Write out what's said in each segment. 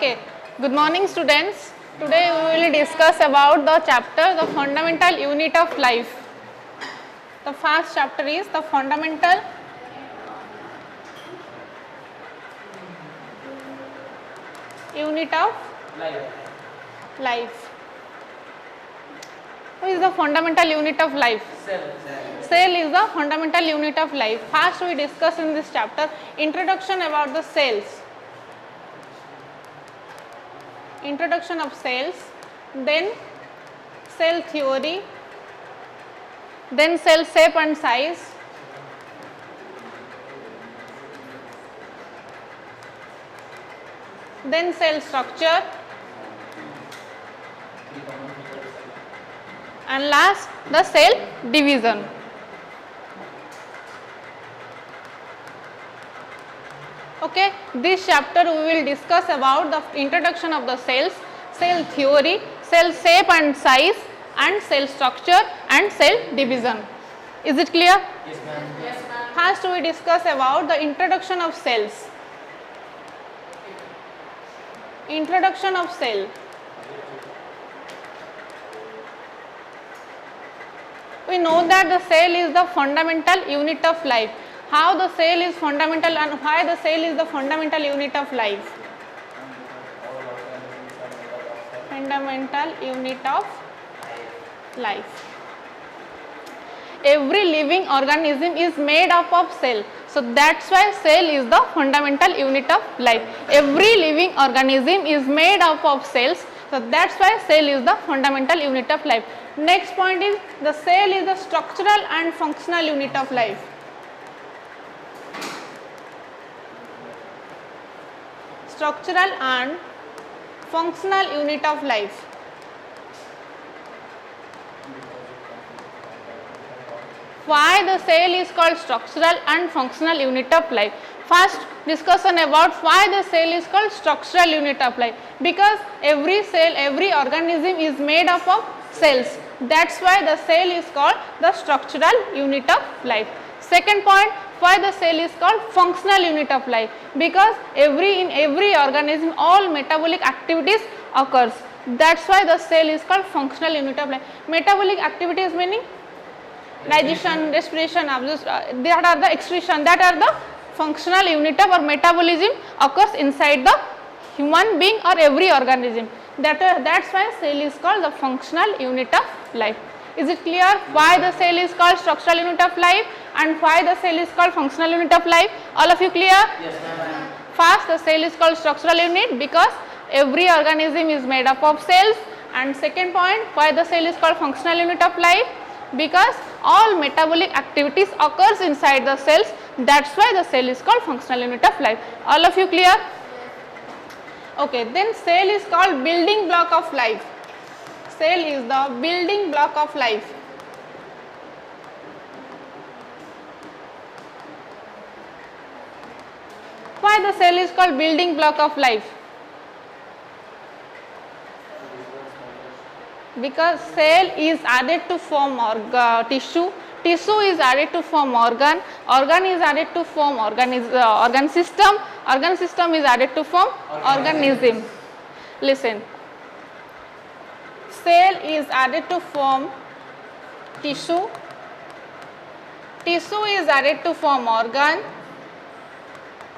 Okay, good morning students. Today we will discuss about the chapter the fundamental unit of life. The first chapter is the fundamental unit of life. What is the fundamental unit of life? Cell is the fundamental unit of life. First we discuss in this chapter introduction about the cells. Introduction of cells, then cell theory, then cell shape and size, then cell structure, and last the cell division. Okay, this chapter we will discuss about the introduction of the cells, cell theory, cell shape and size, and cell structure and cell division. Is it clear? Yes, ma'am. Yes, ma'am. First we discuss about the introduction of cells. Introduction of cell. We know that the cell is the fundamental unit of life. How the cell is fundamental and why the cell is the fundamental unit of life? Fundamental unit of life. Every living organism is made up of cell. So that's why cell is the fundamental unit of life. Every living organism is made up of cells. So that's why cell is the fundamental unit of life. Next point is the cell is the structural and functional unit of life. Structural and functional unit of life. Why the cell is called structural and functional unit of life? First discussion about why the cell is called structural unit of life. Because every cell, every organism is made up of cells. That's why the cell is called the structural unit of life. Second point, why the cell is called functional unit of life? Because in every organism all metabolic activities occurs. That's why the cell is called functional unit of life. Metabolic activities meaning digestion, respiration, that are the excretion, that are the functional unit of or metabolism occurs inside the human being or every organism. That's why cell is called the functional unit of life. Is it clear why the cell is called structural unit of life and why the cell is called functional unit of life? All of you clear? Yes, ma'am. First, the cell is called structural unit because every organism is made up of cells, and second point, why the cell is called functional unit of life? Because all metabolic activities occurs inside the cells. That's why the cell is called functional unit of life. All of you clear? Okay, then cell is called building block of life. Cell is the building block of life. Why the cell is called building block of life? Because cell is added to form tissue, tissue is added to form organ, organ is added to form organ system, organ system is added to form organism. Listen, cell is added to form tissue, tissue is added to form organ,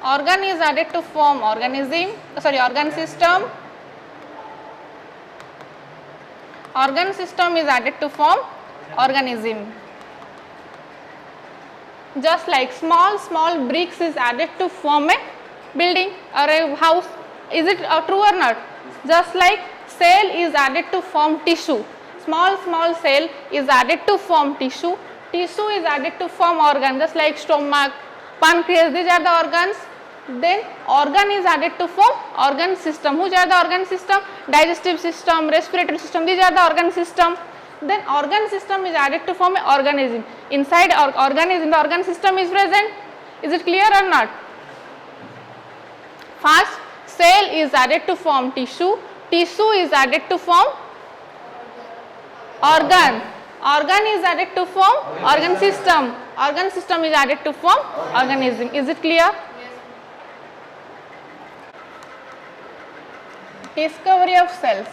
organ is added to form organ system, organ system is added to form organism. Just like small bricks is added to form a building or a house. Is it true or not? Just like cell is added to form tissue. Small cell is added to form tissue. Tissue is added to form organ, just like stomach, pancreas, these are the organs. Then organ is added to form organ system. Which are the organ system? Digestive system, respiratory system, these are the organ system. Then organ system is added to form an organism. Inside organism the organ system is present. Is it clear or not? First, cell is added to form tissue, tissue is added to form organ, organ is added to form organ system is added to form organism. Is it clear? Discovery of cells.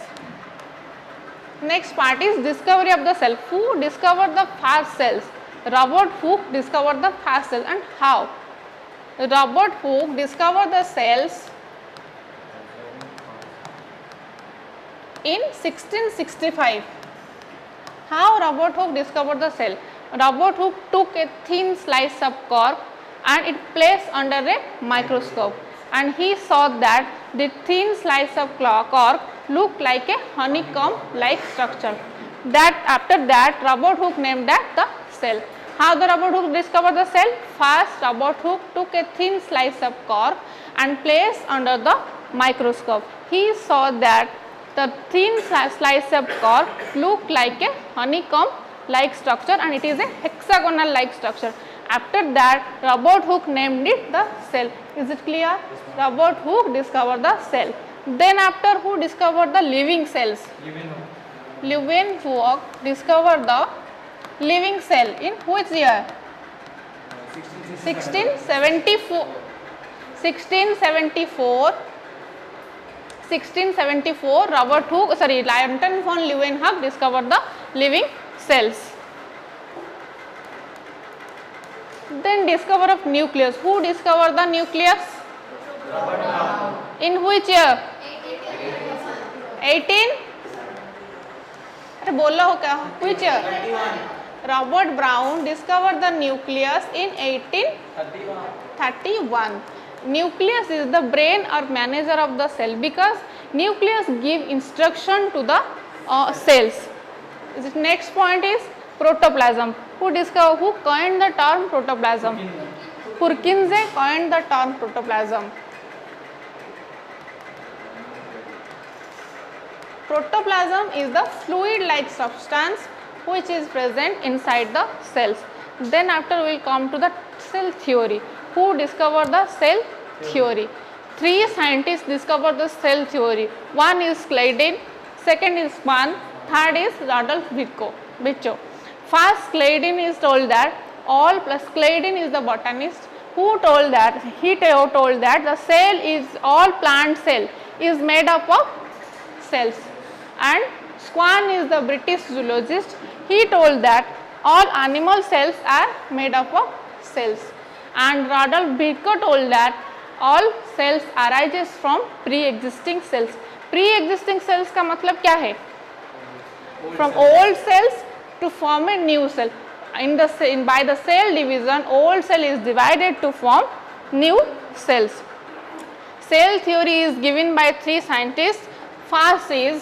Next part is discovery of the cell. Who discovered the first cells? Robert Hooke discovered the first cells. And how? Robert Hooke discovered the cells in 1665. How Robert Hooke discovered the cell? Robert Hooke took a thin slice of cork and it placed under a microscope, and he saw that the thin slice of cork looked like a honeycomb like structure. That after that Robert Hooke named that the cell. How the Robert Hooke discovered the cell? First Robert Hooke took a thin slice of cork and placed under the microscope. He saw that the thin slice of cork looked like a honeycomb like structure, and it is a hexagonal like structure. After that Robert Hooke named it the cell. Is it clear? Robert Hooke discovered the cell. Then after, who discovered the living cells? Leeuwenhoek discovered the living cell in which year? 1674. 1674 Robert Hooke, Anton von Leeuwenhoek discovered the living cells. Then discover of nucleus. Who discovered the nucleus? In which year? 18? अरे बोल हो क्या? Which year? Robert Brown discovered the nucleus in 1831. Nucleus is the brain or manager of the cell, because nucleus give instruction to the cells. Next point is protoplasm. Who coined the term protoplasm? Purkinje coined the term protoplasm. Protoplasm is the fluid-like substance which is present inside the cells. Then after we will come to the cell theory. Who discovered the cell theory? Three scientists discovered the cell theory. One is Schleiden, second is Schwann, third is Rudolf Virchow. First, Schleiden is told that Schleiden is the botanist who told that the cell is, all plant cell is made up of cells, and Schwann is the British zoologist. He told that all animal cells are made up of cells, and Rudolf Virchow told that all cells arises from pre-existing cells. Pre-existing cells का मतलब क्या है? From old cells to form a new cell. By the cell division, old cell is divided to form new cells. Cell theory is given by three scientists. First is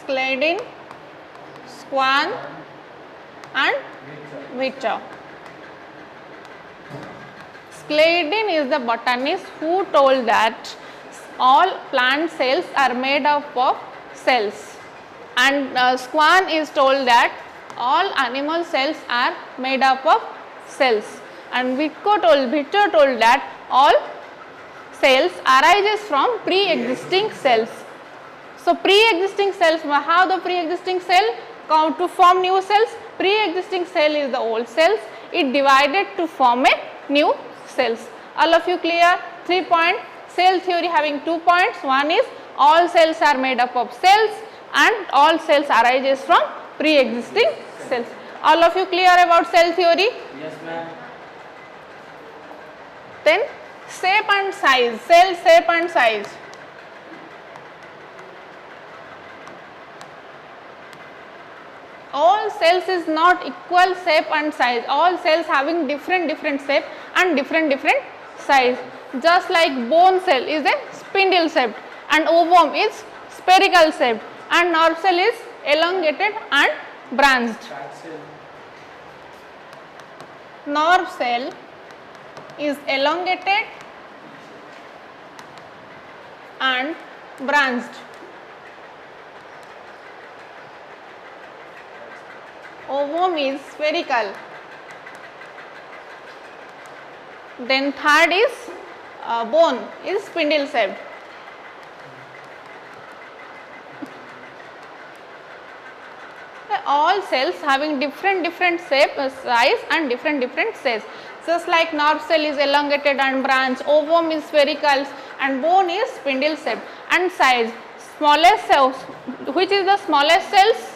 Schleiden, Schwann and Virchow. Schleiden is the botanist who told that all plant cells are made up of cells, and Schwann is told that all animal cells are made up of cells, and Virchow told that all cells arises from pre-existing cells. So pre-existing cells, how the pre-existing cell come to form new cells? Pre-existing cell is the old cells, it divided to form a new cells. All of you clear? 3 point. Cell theory having 2 points. One is all cells are made up of cells, and all cells arises from pre-existing cells. All of you clear about cell theory? Yes, ma'am. Then shape and size. Cell shape and size. All cells is not equal shape and size. All cells having different shape and different size. Just like bone cell is a spindle shaped, and ovum is spherical shaped, and nerve cell is elongated and branched. Nerve cell is elongated and branched. Ovum is spherical. Then third is bone is spindle shaped. All cells having different shape, size and different size. Just like nerve cell is elongated and branch, ovum is spherical and bone is spindle shaped. And size, smallest cells, which is the smallest cells?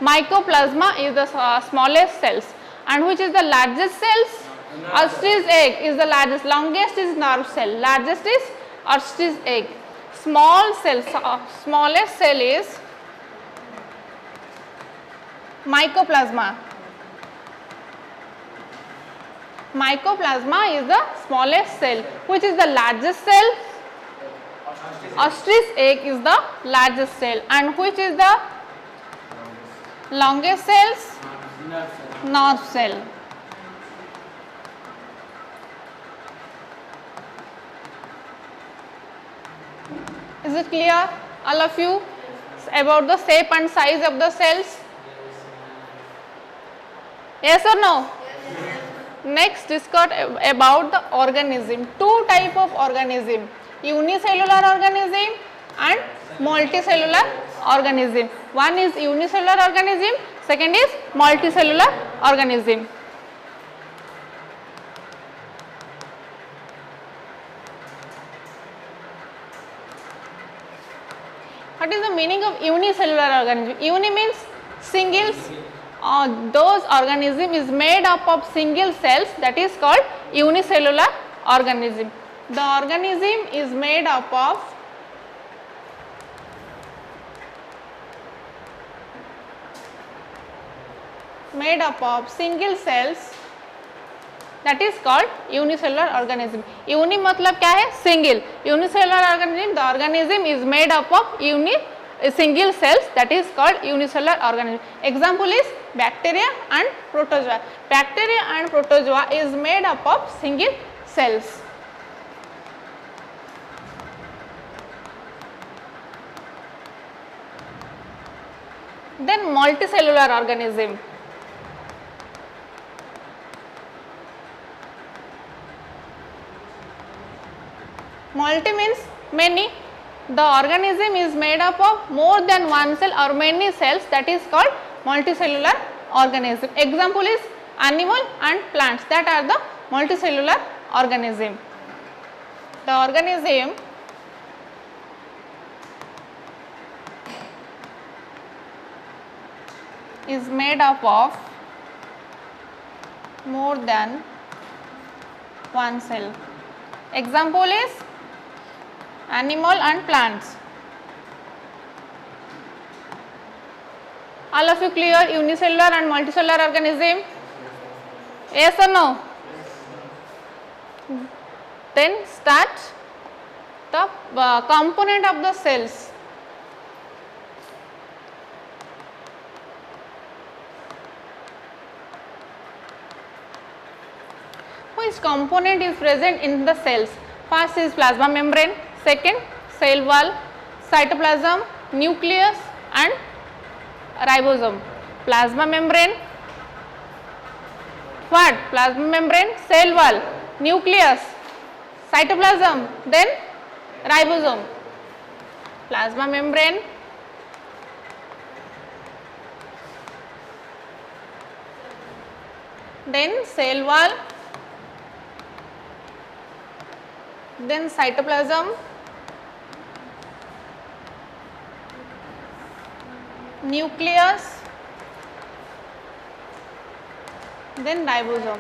Mycoplasma is the smallest cells. And which is the largest cells? Ostrich egg is the largest, longest is nerve cell, largest is ostrich egg. Small cells, smallest cell is mycoplasma. Mycoplasma is the smallest cell. Which is the largest cell? Ostrich egg is the largest cell. And which is the longest cells? Nerve cell. Is it clear, all of you, about the shape and size of the cells? Yes or no? Yes. Next, discuss about the organism. Two type of organism, unicellular organism and multicellular organism. One is unicellular organism, second is multicellular organism. What is the meaning of unicellular organism? Uni means singles. Those organism is made up of single cells, that is called unicellular organism. The organism is made up of single cells, that is called unicellular organism. Uni मतलब क्या है? Single. Unicellular organism, the organism is made up of single cells, that is called unicellular organism. Example is bacteria and protozoa. Bacteria and protozoa is made up of single cells. Then multicellular organism. Multi means many. The organism is made up of more than one cell or many cells, that is called multicellular organism. Example is animal and plants, that are the multicellular organism. The organism is made up of more than one cell. Example is animal and plants. All of you clear unicellular and multicellular organism? Yes or no? Then start the component of the cells. Which component is present in the cells? First is plasma membrane, second cell wall, cytoplasm, nucleus and ribosome. Plasma membrane, what? Plasma membrane, cell wall, nucleus, cytoplasm, then ribosome. Plasma membrane, then cell wall, then cytoplasm, nucleus, then ribosome.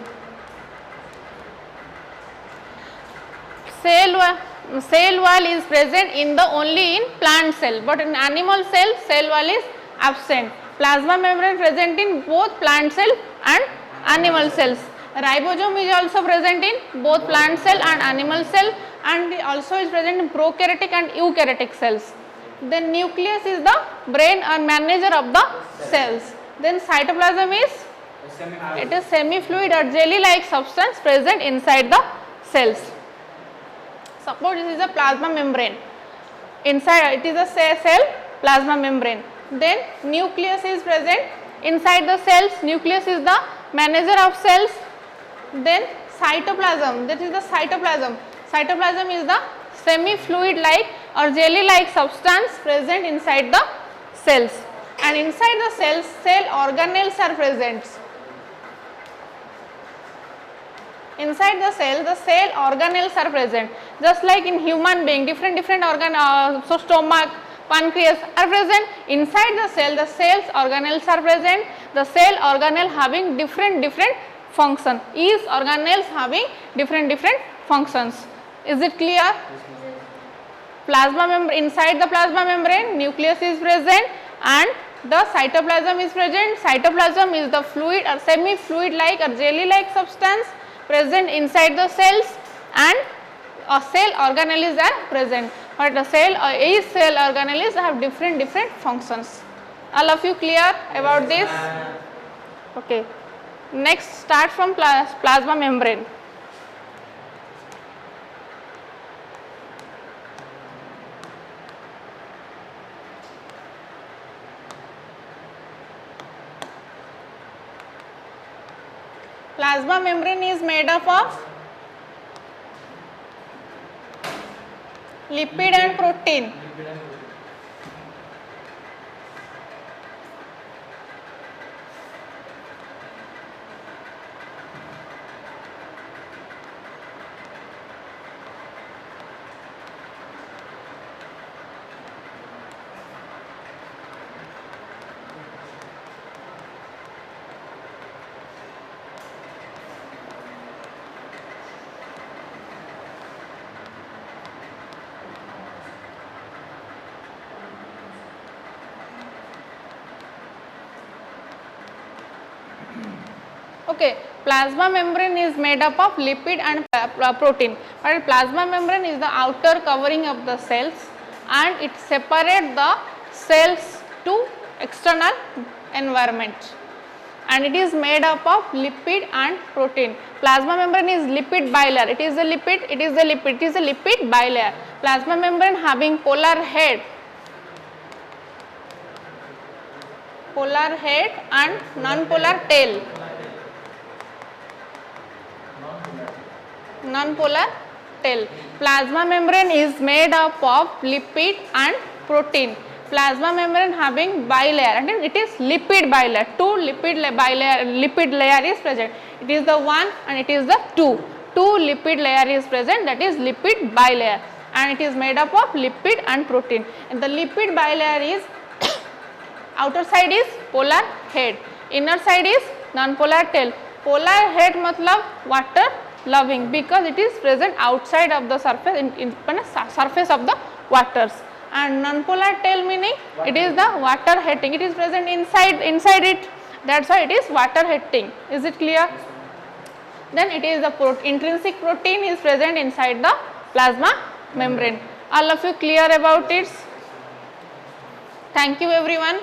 Cell wall is present in the only in plant cell, but in animal cell wall is absent. Plasma membrane present in both plant cell and animal cells. Ribosome is also present in both plant cell and animal cell, and also is present in prokaryotic and eukaryotic cells. Then nucleus is the brain or manager of the cells. Then cytoplasm is, it is semi-fluid or jelly-like substance present inside the cells. Suppose this is a plasma membrane. Inside it is a cell plasma membrane. Then nucleus is present inside the cells. Nucleus is the manager of cells. Then cytoplasm, that is the cytoplasm. Cytoplasm is the semi-fluid like or jelly like substance present inside the cells, and inside the cells cell organelles are present. inside the cell organelles are present. Just like in human being, different organ, so stomach, pancreas are present. Inside the cells organelles are present. The cell organelle having different function. Each organelles having different functions. Is it clear? Plasma membrane, inside the plasma membrane, nucleus is present and the cytoplasm is present. Cytoplasm is the fluid or semi-fluid like or jelly like substance present inside the cells, and a cell organelles are present. But the each cell organelles have different functions. All of you clear about this? Okay. Next, start from plasma membrane. Plasma membrane is made up of lipid and protein. Okay, plasma membrane is made up of lipid and protein. But plasma membrane is the outer covering of the cells and it separates the cells to external environment, and it is made up of lipid and protein. Plasma membrane is lipid bilayer. It is a lipid bilayer. Plasma membrane having polar head and non-polar tail. Non-polar tail. Plasma membrane is made up of lipid and protein. Plasma membrane having bilayer, and it is lipid bilayer. Two lipid layer is present. It is the one and it is the two. Two lipid layer is present, that is lipid bilayer, and it is made up of lipid and protein. And the lipid bilayer is outer side is polar head, inner side is non-polar tail. Polar head matlab water loving, because it is present outside of the surface in surface of the waters, and non-polar tail meaning it is the water hating. It is present inside it. That's why it is water hating. Is it clear? Then it is the intrinsic protein is present inside the plasma membrane. All of you clear about it? Thank you everyone.